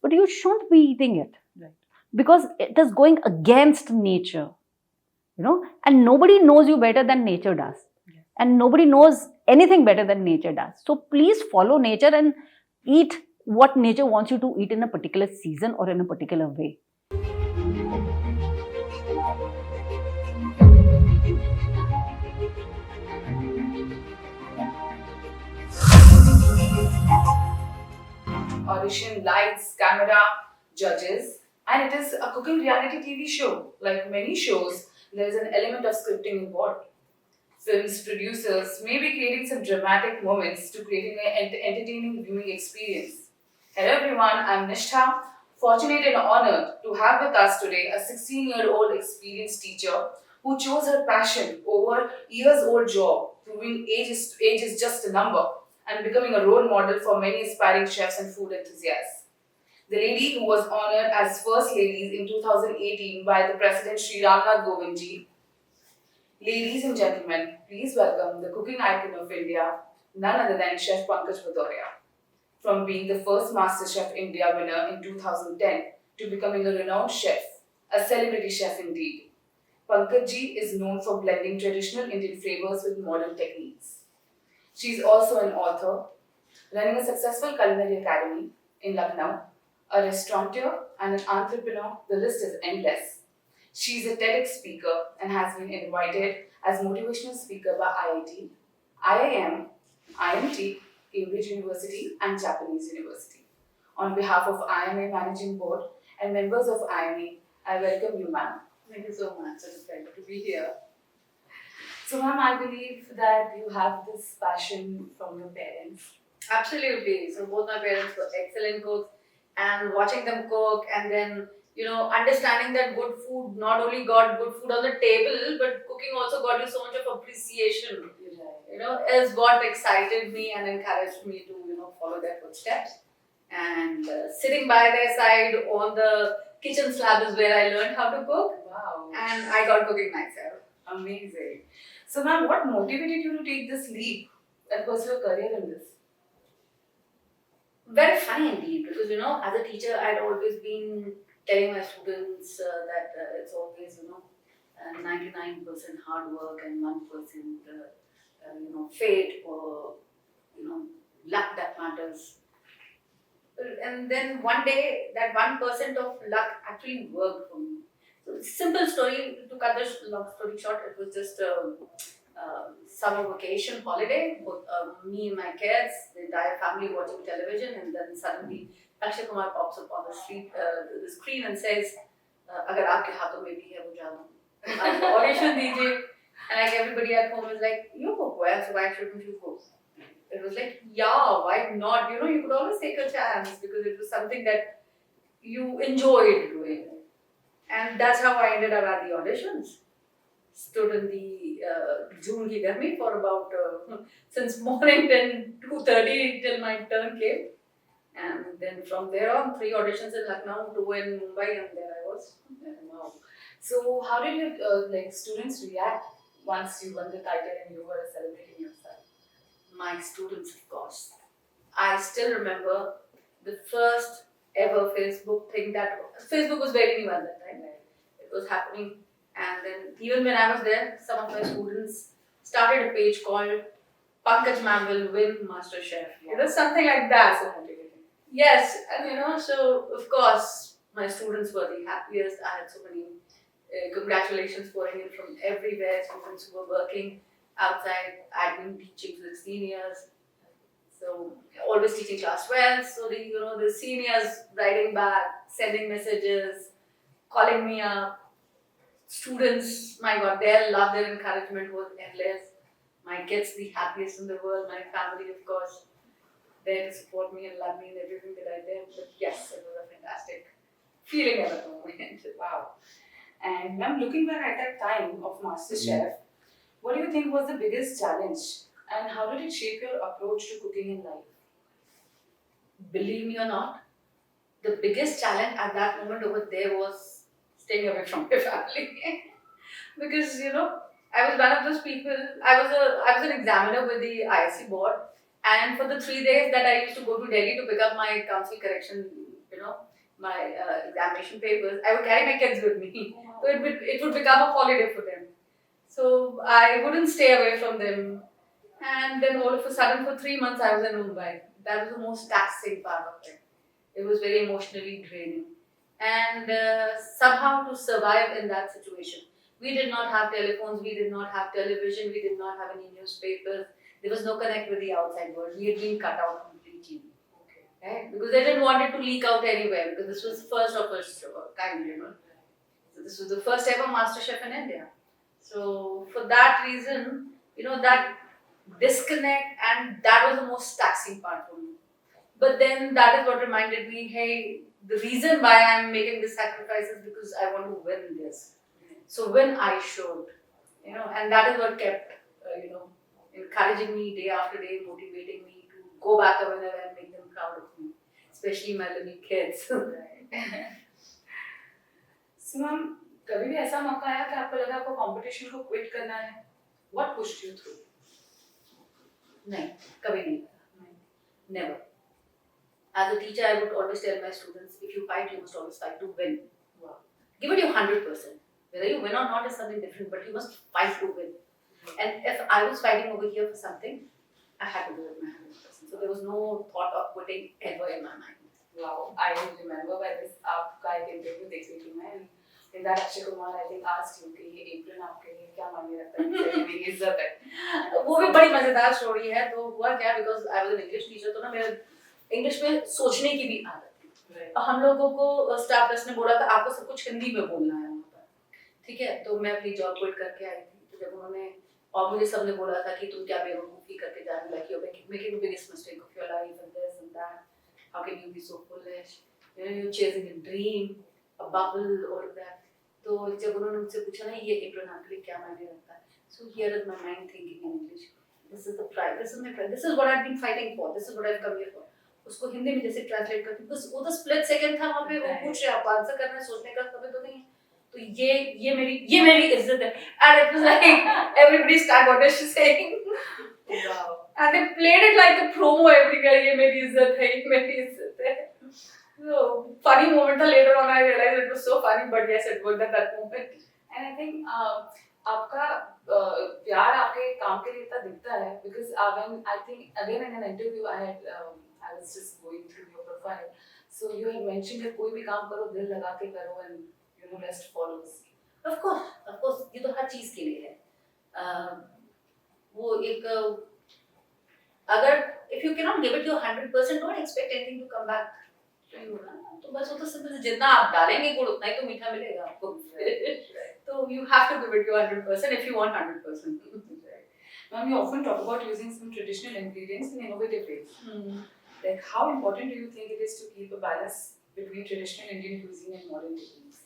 but you shouldn't be eating it. Right. Because it is going against nature, and nobody knows you better than nature does. Yes. And nobody knows anything better than nature does. So please follow nature and eat what nature wants you to eat in a particular season or in a particular way. Audition, lights, camera, judges, and it is a cooking reality TV show. Like many shows, there is an element of scripting involved. Films producers may be creating some dramatic moments to creating an entertaining viewing experience. Hello everyone, I'm Nishtha, fortunate and honored to have with us today a 16-year-old experienced teacher who chose her passion over years-old job, proving age is just a number and becoming a role model for many aspiring chefs and food enthusiasts. The lady who was honored as First Ladies in 2018 by the President Sri Ramnath Govindji. Ladies and gentlemen, please welcome the cooking icon of India, none other than Chef Pankaj Bhadhouria. From being the first Masterchef India winner in 2010 to becoming a renowned chef, a celebrity chef indeed, Pankaj ji is known for blending traditional Indian flavors with modern techniques. She is also an author, running a successful culinary academy in Lucknow, a restaurateur and an entrepreneur. The list is endless. She is a TEDx speaker and has been invited as motivational speaker by IIT, IIM, IMT, Cambridge University, and Japanese University. On behalf of IMA Managing Board and members of IMA, I welcome you, ma'am. Thank you so much. It's a pleasure to be here. So, ma'am, I believe that you have this passion from your parents. Absolutely. So both my parents were excellent cooks, and watching them cook, and then understanding that good food not only got good food on the table, but cooking also got you so much of appreciation. Is what excited me and encouraged me to follow their footsteps. And sitting by their side on the kitchen slab is where I learned how to cook. Wow. And I got cooking myself. Amazing. So, ma'am, what motivated you to take this leap and pursue a career in this? Very funny indeed, because as a teacher, I'd always been telling my students that it's always 99% hard work and 1% fate or luck that matters. And then one day, that 1% of luck actually worked for me. So, simple story, to cut this long story short, it was just a summer vacation holiday. Both me and my kids, the entire family watching television, and then suddenly Akshay Kumar pops up on the screen and says, "Agar aapke haathon mein bhi hai wo jadoo." I audition DJ, and like everybody at home is like, "You cook well, so why shouldn't you cook?" It was like, yeah, why not? You could always take a chance because it was something that you enjoyed doing. And that's how I ended up at the auditions. Stood in the June ki garmi for about, since morning 2:30 till my turn came. And then from there on, 3 auditions in Lucknow, 2 in Mumbai, and there I was. Wow. So, how did your students react once you won the title and you were celebrating yourself? My students, of course. I still remember the first ever Facebook thing Facebook was very new at that time. It was happening, and then even when I was there, some of my students started a page called Pankaj Ma'am will win Masterchef. It was something like that. So motivating. Yes, and so of course my students were the happiest. I had so many congratulations pouring in from everywhere. Students who were working outside. I'd been teaching for 16 years, so always teaching class 12. So the seniors writing back, sending messages, calling me up. Students, my God, their love, their encouragement was endless. My kids, the happiest in the world. My family, of course, there to support me and love me in everything that I did. But yes, it was a fantastic feeling at the moment. Wow. And ma'am, looking back at that time of MasterChef, what do you think was the biggest challenge and how did it shape your approach to cooking in life? Believe me or not, the biggest challenge at that moment over there was staying away from my family. Because I was one of those people. I was an examiner with the ISC board, and for the 3 days that I used to go to Delhi to pick up my council correction, my examination papers, I would carry my kids with me. So it would become a holiday for them. So I wouldn't stay away from them. And then all of a sudden, for 3 months, I was in Mumbai. That was the most taxing part of it. It was very emotionally draining. And somehow to survive in that situation, we did not have telephones, we did not have television, we did not have any newspapers. There was no connect with the outside world. We had been cut out completely. Right? Because they didn't want it to leak out anywhere, because this was first of its kind, you know. So this was the first ever Masterchef in India. So for that reason, you know, that disconnect, and that was the most taxing part for me. But then that is what reminded me, hey, the reason why I'm making this sacrifice is because I want to win this. So when I showed, you know, and that is what kept, you know, encouraging me day after day, motivating me to go back a winner and make them proud of me, especially my little kids. So ma'am कभी भी ऐसा मौका आया कि आपको लगा आपको competition को क्विट करना है? What pushed you through? नहीं, कभी नहीं. Never. As a teacher, I would always tell my students, if you fight, you must always fight to win. Wow. Give it your 100%. Whether you win or not is something different, but you must fight to win. And if I was fighting over here for something, I had to do it my 100%. So there was no thought of quitting ever in my mind. Wow, I remember by this आपका एक interview देख रही थी मैं, in that Akshay Kumar I think asked you कि ये apron आपके लिए क्या मायने रखता है, ये मेरी इज्जत है. वो भी बड़ी मजेदार स्टोरी है. तो हुआ क्या, because I was an English teacher, तो ना मेरे इंग्लिश में सोचने की भी आदत थी. हम लोगों को स्टाफ नर्स ने बोला था आपको सब कुछ हिंदी में बोलना है वहाँ पर, ठीक है. तो मैं अपनी जॉब क्विट करके आई थी. तो जब उन्होंने, और मुझे सबने बोला था कि तुम क्या बेवकूफ़ी करके जा रही, like you are making the biggest mistake of your life and this and that, how can you be so foolish, you know, you chasing a dream, a bubble, all of that. तो जब उन्होंने मुझसे पूछा ना ये apron आपके लिए क्या मायने रखता है, so here is my mind thinking in English, this is the pride, this is my pride, this is what I have been fighting for, this is what I have come here for. उसको हिंदी में जैसे translate करती, because वो तो split second था वहां पे, वो पूछ रहे आपको आंसर करना है, सोचने का समय तो नहीं है. तो ये मेरी इज्जत है. And it was like everybody start what is she saying. Wow. And they played it like a promo everywhere. ये मेरी इज्जत है, ये मेरी इज्जत है. So funny moment था. Later on I realized it was so funny, but yes, it worked at that moment. And I think आपका प्यार आपके काम के लिए इतना दिखता है, because when I think again in an interview I was just going through your profile, so you had mentioned that कोई भी काम करो दिल लगा के करो and you know rest follows. Of course, ये तो हर चीज के लिए है. वो एक अगर if you cannot give it your 100%, don't expect anything to come back to you ना. तो बस वो तो सिंपल, जितना आप डालेंगे गुड़ उतना ही तो मीठा मिलेगा आपको. तो you have to give it your 100% if you want 100%. Ma'am, you often talk about using some traditional ingredients in innovative ways. Like, how important do you think it is to keep a balance between traditional Indian cuisine and modern techniques?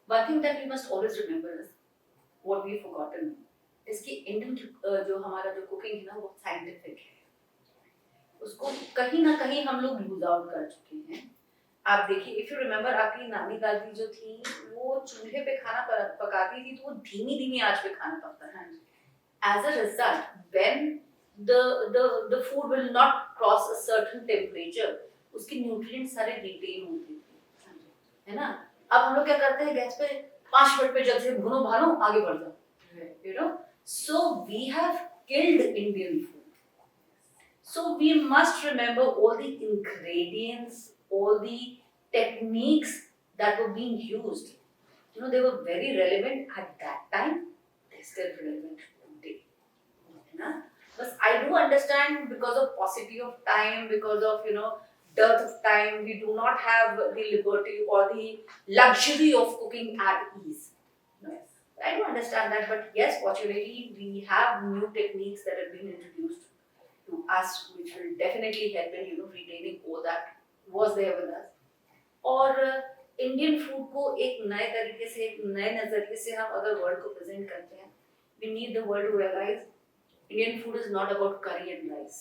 One thing that we must always remember is what we've forgotten is कि Indian जो हमारा जो cooking है ना वो scientific है. उसको कहीं ना कहीं हम लोग lose out कर चुके हैं. आप देखिए, if you remember, आपकी नानी दादी जो थी वो चूल्हे पे खाना पकाती थी तो वो धीमी आंच पे खाना पकता था. As a result, when the food will not cross a certain temperature, उसकी nutrients सारे retain होते थे, है ना. अब हम लोग क्या करते हैं, गैस पे 5 मिनट पे जल्द से भुनो भानो आगे बढ़ जाओ, you know. So we have killed Indian food. So we must remember all the ingredients, all the techniques that were being used. You know, they were very relevant at that time. They're still relevant today. But I do understand, because of paucity of time, because of, you know, dearth of time, we do not have the liberty or the luxury of cooking at ease. Yes. I do understand that, but yes, fortunately, we have new techniques that have been introduced to us, which will definitely help in, you know, retaining all that was there with us. और Indian food को एक नए तरीके से, एक नए नजरिए से हम अगर वर्ल्ड को प्रेजेंट करते हैं, we need the world to realize Indian food is not about curry and rice.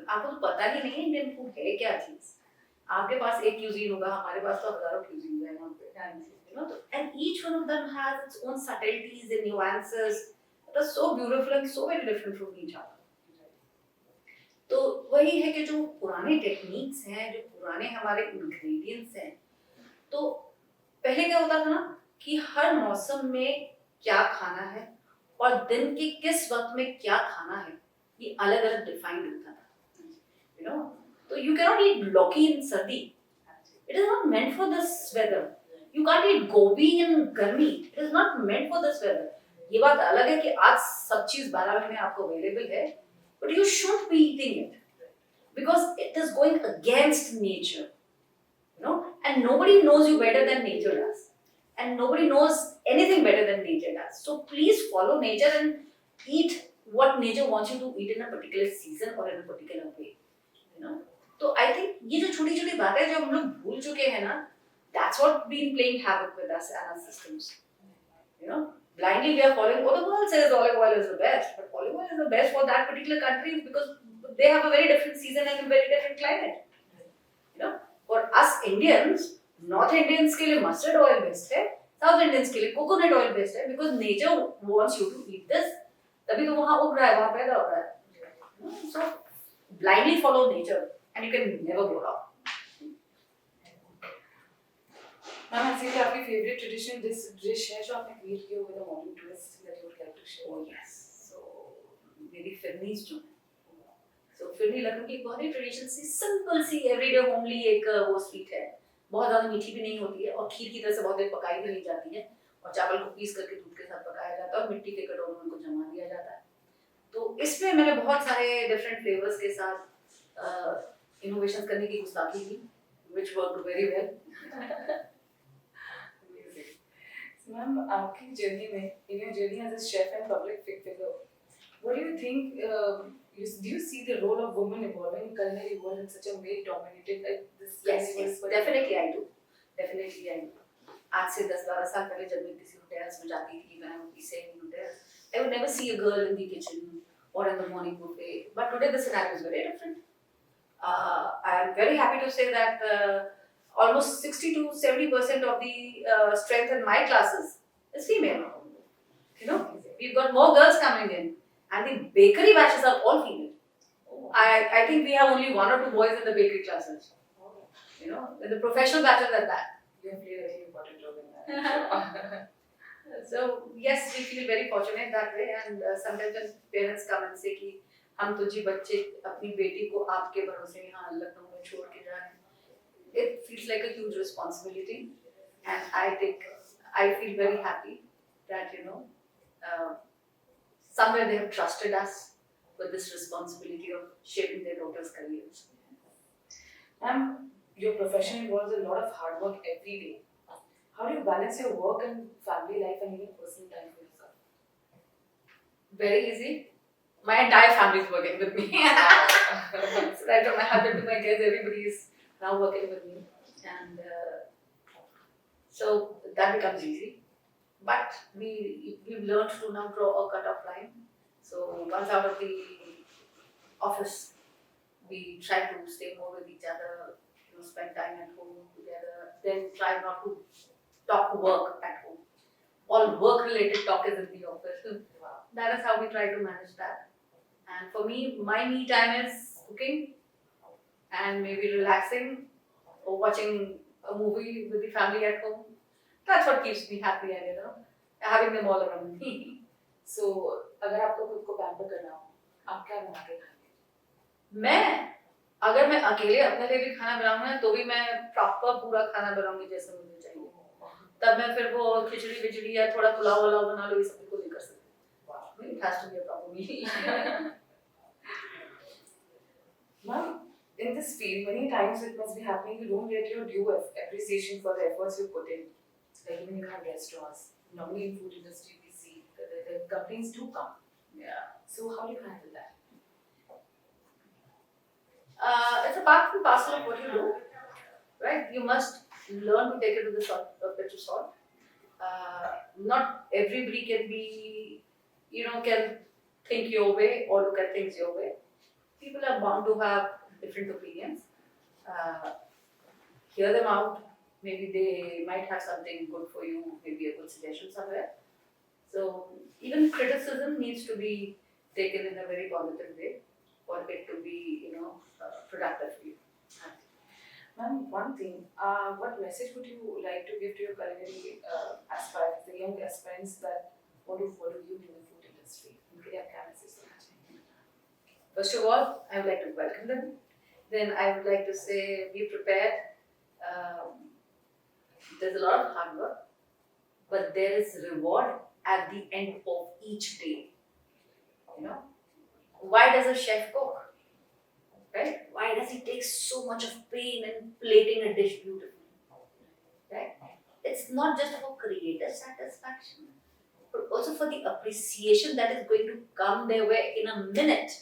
आपको तो पता ही नहीं इंडियन फूड है क्या चीज. आपके पास एक क्यूजीन होगा, हमारे पास तो हजारों क्यूजीन है यहाँ पे, you know. And each one of them has its own subtleties and nuances that are so beautiful and so very different from each other. तो वही है कि जो पुराने पुराने टेक्निक्स हैं, जो पुराने हमारे इंग्रेडिएंट्स हैं, तो पहले क्या होता था ना कि हर मौसम में क्या खाना है और दिन के किस वक्त में क्या खाना है, ये अलग अलग डिफाइंड होता था, यू नो. तो you can not eat lauki in sardi, it is not meant for this weather. You can't eat gobhi in garmi, it is not meant for this weather. ये बात अलग है कि आज सब चीज 12 महीने आपको अवेलेबल है, but you should be eating it because it is going against nature, you know, and nobody knows you better than nature does, and nobody knows anything better than nature does. So please follow nature and eat what nature wants you to eat in a particular season or in a particular way, you know. So I think ये जो छोटी छोटी बातें जो हम लोग भूल चुके हैं ना, that's what been playing havoc with us and our systems, you know. Blindly we are following, oh, the world says olive oil is the best, but olive oil is the best for that particular country because they have a very different season and a very different climate, you know. For us Indians, North Indians के लिए mustard oil best है, South Indians के लिए coconut oil best है, because nature wants you to eat this. तभी तो वहाँ उग रहा है, वहाँ पैदा हो रहा है. So blindly follow nature and you can never go wrong. Ma'am ऐसे कि आपकी फेवरेट ट्रेडिशनल डिश है जो आपने क्रिएट की हो with a modern twist that you would like to share? Oh yes. So मेरी फिरनीज जो है, so फिरनी लखनऊ की बहुत ही ट्रेडिशनल सी सिंपल सी एवरीडे होमली एक वो स्वीट है. बहुत ज्यादा मीठी भी नहीं होती है और खीर की तरह से बहुत देर पकाई भी नहीं जाती है, और चावल को पीस करके दूध के साथ पकाया जाता है और मिट्टी के कटोरों में उनको जमा दिया जाता है. तो इसमें मैंने बहुत सारे डिफरेंट फ्लेवर्स के साथ इनोवेशन करने की गुस्ताखी की, which worked very well. Ma'am आपकी जर्नी में, in your journey as a chef and public figure, what do you think, do you see the role of women evolving in culinary world in such a male dominated like this? Yes, definitely I do. Definitely I do. आज से 10-12 साल पहले जब मैं किसी hotels में जाती थी, when I would be staying in hotels, I would never see a girl in the kitchen or in the morning buffet. But today the scenario is very different. I am very happy to say that almost 60 to 70% of the strength in my classes is female. You know, we've got more girls coming in, and the bakery batches are all female. I think we have only 1 or 2 boys in the bakery classes. You know, in the professional batches at that. You have played a very important role in that. So yes, we feel very fortunate that way, and sometimes when parents come and say कि हम तो जी बच्चे अपनी बेटी को आपके भरोसे यहाँ लखनऊ में छोड़ के जा रहे हैं, it feels like a huge responsibility, and I feel very happy that, you know, somewhere they have trusted us with this responsibility of shaping their daughters' careers. Ma'am, your profession involves a lot of hard work every day. How do you balance your work and family life and even personal time for yourself? Very easy. My entire family is working with me. So right from my husband to my kids, everybody is now working with me, and so that becomes easy. But we've learned to now draw a cut-off line. So once out of the office, we try to stay more with each other, you know, spend time at home together. Then try not to talk work at home. All work-related talk is in the office. That is how we try to manage that. And for me, my me time is cooking and maybe relaxing or watching a movie with the family at home. That's what keeps me happy, and, you know, having them all around me. So, अगर आपको खुद को pamper करना हो, आप क्या बना के खाएंगे? अगर मैं अकेले अपने लिए भी खाना बनाऊंगा तो भी मैं प्रॉपर पूरा खाना बनाऊंगी जैसे मुझे चाहिए. तब मैं फिर वो खिचड़ी विचड़ी या थोड़ा पुलाव वलाव बना लो, ये सब बिल्कुल नहीं कर सकती. It has to be a proper meal. Ma'am, in this field, many times it must be happening you don't get your due appreciation for the efforts you put in. Like even you have restaurants. Normally in food industry we see the complaints do come. Yeah. So how do you handle that? It's a part and parcel of what you do, right? You must learn to take it with a pinch of salt. Not everybody can be, you know, can think your way or look at things your way. People are bound to have different opinions. Hear them out. Maybe they might have something good for you, maybe a good suggestion somewhere. So even criticism needs to be taken in a very positive way for it to be, you know, productive for you. Ma'am, one thing, what message would you like to give to your culinary aspirants, the young aspirants that want to follow you in the food industry? उनके लिए आप क्या message देना चाहेंगे? First of all, I would like to welcome them. Then I would like to say, be prepared. Um, there's a lot of hard work, but there is reward at the end of each day. You know, why does a chef cook? Right? Why does he take so much of pain in plating a dish beautifully? Right? It's not just for creative satisfaction, but also for the appreciation that is going to come their way in a minute.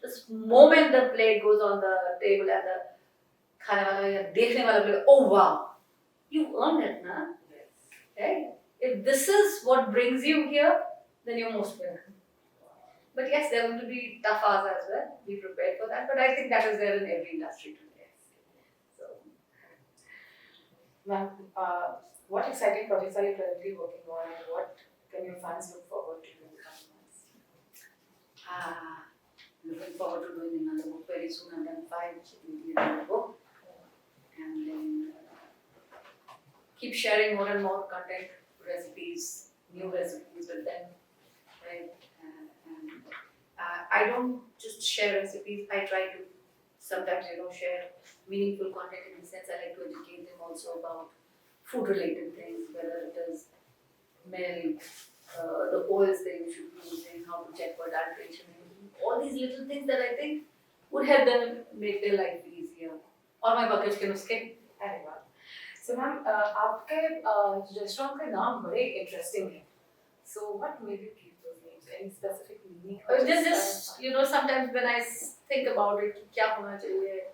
This moment the plate goes on the table and the खाने वाला या देखने वाला बोलेगा, oh wow, you earned it, na? Right? If this is what brings you here, then you're most welcome. But yes, there are going to be tough hours as well. Be prepared for that. But I think that is there in every industry today. So, Ma'am, what exciting projects are you currently working on, and what can your fans look forward to in the coming months? looking forward to doing another book very soon. And then 5 will be another book. And then keep sharing more and more content, recipes, new recipes with them. Right? I don't just share recipes. I try to sometimes, share meaningful content in the sense I like to educate them also about food-related things, whether it is milk, the oils they should be using, how to check for adulteration, all these little things that I think would help them make their life easier. Or my bucket can escape. अरे वाह. So ma'am, आपके restaurant के नाम बड़े interesting हैं. So what made you keep those names? Any specific meaning? Just sometimes when I think about it, क्या होना चाहिए,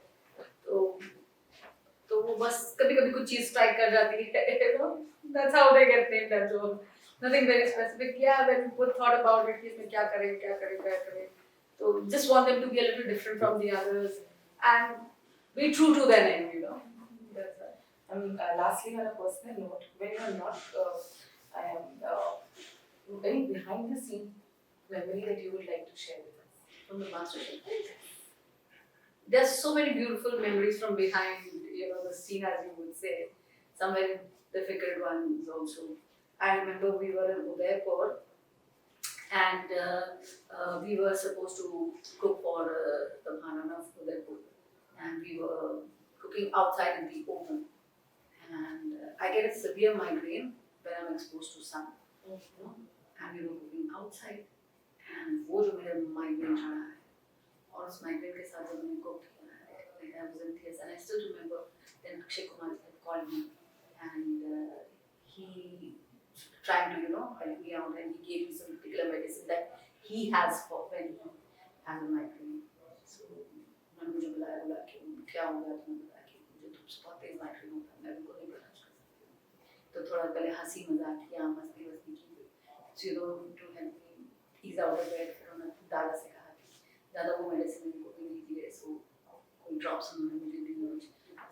तो वो बस कभी-कभी कुछ चीज ट्राई कर जाती है. That's how they get named as well. Nothing very specific. Yeah, then we thought about it कि इसमें क्या करें. So just want them to be a little different from the others and be true to their name. That's right. Lastly, on a personal note, when you are not, any behind the scene memory that you would like to share with us? From the Masterchef. There's so many beautiful memories from behind, the scene, as you would say. Some very difficult ones also. I remember we were in Udaipur and we were supposed to cook for the Maharana of Udaipur, and we were cooking outside in the open. And I get a severe migraine when I'm exposed to sun. And we were cooking outside. And वो जो मेरा migraine चढ़ा है, और उस migraine के साथ जब मैंने cook किया है, like I was in tears, and I still remember then Akshay Kumar had called me, and he trying to help me out, and he gave me some particular medicine that he has for when he has a migraine. So उन्होंने मुझे बुलाया, बोला कि क्या हो गया, तुमने बताया कि मुझे धूप से बहुत तेज migraine होता है, मैं उनको नहीं बर्दाश्त कर सकती. तो थोड़ा पहले हंसी मजाक किया, मस्ती की, to help me ease out of bed. फिर उन्होंने दादा से कहा कि दादा वो मेडिसिन इनको भी नहीं दिए, सो कोई ड्रॉप्स उन्होंने मुझे दी,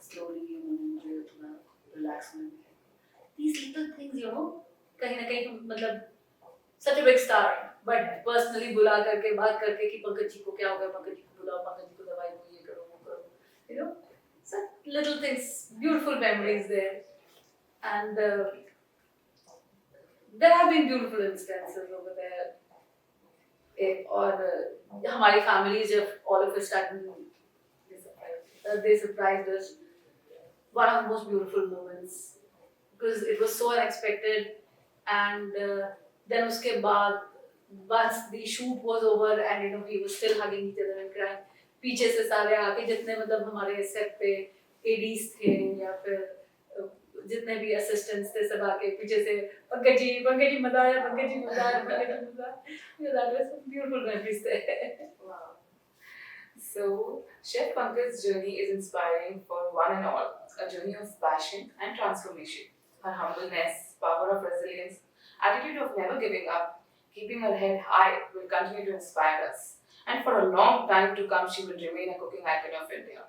स्लोली उन्होंने मुझे थोड़ा रिलैक्स होने दिया. These little things, कहीं ना कहीं मतलब such a big star, but personally बुला करके बात करके कि पंकज जी को क्या हो गया, पंकज जी को बुलाओ, पंकज जी को दवाई दो, ये करो वो करो, such little things, beautiful memories there. And there have been beautiful instances over there. और हमारी families जब all of a sudden they surprised us. One of the most beautiful moments, because it was so unexpected. And then उसके बाद once the shoot was over and we were still hugging each other and crying, पीछे से सारे आके जितने मतलब हमारे set पे ADs थे या फिर जितने भी assistants थे सब आके पीछे से पंकज जी मजा आया. That was some beautiful memories there. Wow. So, Chef Pankaj's journey is inspiring for one and all. A journey of passion and transformation. Her humbleness, power of resilience, attitude of never giving up, keeping her head high will continue to inspire us. And for a long time to come, she will remain a cooking icon of India.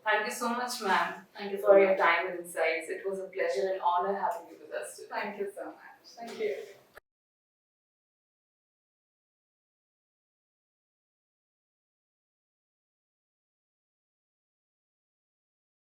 Thank you so much, ma'am. Thank you for your time and insights. It was a pleasure and honor having you with us today. Thank you so much. Thank you.